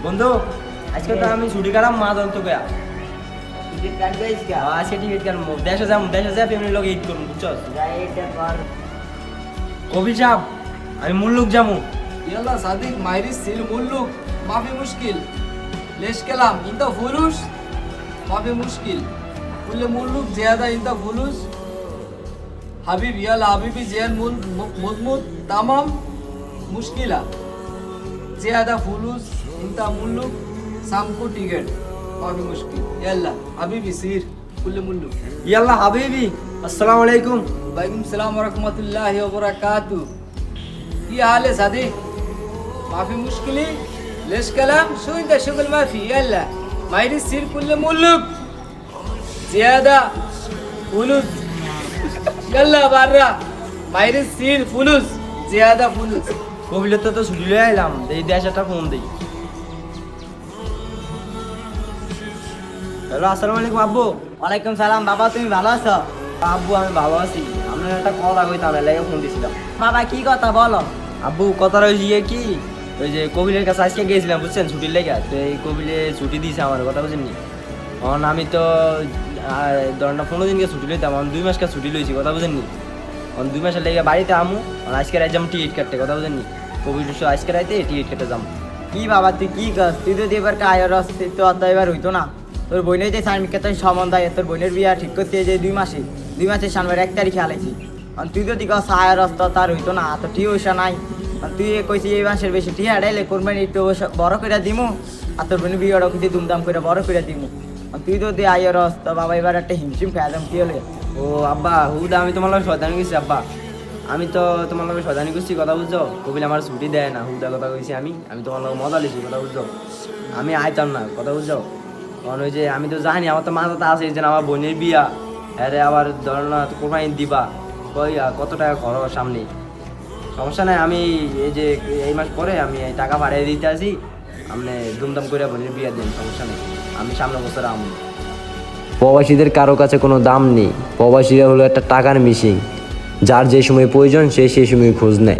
বন্ধু আজকে তো আমি ছুটি কাটাম মা দন্ত গয়া টিকিট কাটবে ইসকা আজকে টিকিট কাটবো দেশে যা ফ্যামিলির লোক ঈদ করবো বুঝছস যাই এটা কর কবি সাহেব আমি মুল্লুক যামু يلا صديق مايريس سير ملوك ما في مشكل ليش كلام انت فلوس ما في مشكل كل ملوك زيادة انت فلوس حبيب يلا حبيبي زياد مضمود تمام مشكلة زيادة فلوس انت ملوك سامكو टिकट ما في مشكل يلا حبيبي سير كل ملوك ইয়াল্লা হাবিবি আসসালামু আলাইকুম वालेकुम सलाम वरहमतुल्लाहि वबरकातु ये हाल है صديق ما في مشكلة ليش كلام شو انت شغل ما في يلا ما يصير كل ملوك زيادة فلوس يلا برا ما يصير فلوس زيادة فلوس কবিলের তো ছুটি লয়ে আইলাম এই দেশ একটা ফোন দিই হ্যালো আসসালামু আলাইকুম আব্বু ওয়ালাইকুম সালাম বাবা তুমি ভালো আছো আব্বু আমি ভালো আছি আপনার একটা কথা কইতাম লাগে ফোন দিছিলাম বাবা কি কথা বলো আব্বু কথা রয়েছে কি ওই যে কবিলের কাছে আজকে গেছিলাম বুঝছেন ছুটির লেগে তো এই কবিলে ছুটি দিয়েছে আমার কথা বুঝেননি এখন আমি তো ধরেন না 15 দিনকে ছুটি লইতাম আমি 2 মাসকে ছুটি লইছি কথা বুঝেননি এখন 2 মাসের লেগে বাড়িতে আমু আর আজকে রাত যাম টিকিট কাটতে কথা বুঝেননি কবির আজকে রাইতে টিকিট কেটে যাম কি বাবা তুই কি কস তুই যদি এবার কায়ের অস্তিত্ব অত এবার হইতো না তোর বোনের যে সার্মিকে তোর সম্বন্ধ হয় তোর বোনের বিয়া ঠিক করছে যে 2 মাসের সামনের 1 তারিখে আলাইছি আর তুই যদি কস আয়ের অস্ত তার হইতো না তো ঠিক হইসা নাই আর তুই কইছি এই মাসের বেশি ঠিক আড়াইলে কোরবানি একটু বড় করে দিমু আর তোর বোনের বিয়াটাও কিছু ধুমধাম করে বড় করে দিমু আর তুই যদি আয়ের অস্ত বাবা এবার একটা হিমশিম খেয়ালাম কি হলে ও আব্বা হুদা আমি তোমার লগে শয়তানি করছি আব্বা আমি তো তোমার লগে শয়তানি করছি কথা বুঝছো কবিল আমার ছুটি দেয় না হুদা কথা কইছি আমি তোমার লগে মজা লিছি কথা বুঝছো আমি আইতাম না কথা বুঝছো কারণ ওই যে আমি তো জানি আমার তো মাথাতে আছে যে আমার বোনের বিয়া আরে আবার ধরো না কোরবানি দিবা কই কত টাকা খরচ সামনে সমস্যা নাই আমি এই যে এই মাস পরে আমি এই টাকা বাড়িয়ে দিতে আসি আপনি ধুমধাম করে বোনের বিয়া দিন সমস্যা নেই আমি সামনে বছর আমি প্রবাসীদের কারো কাছে কোনো দাম নেই প্রবাসীরা হলো একটা টাকার মিশিং যার যে সময় প্রয়োজন সে সেই সময় খোঁজ নেয়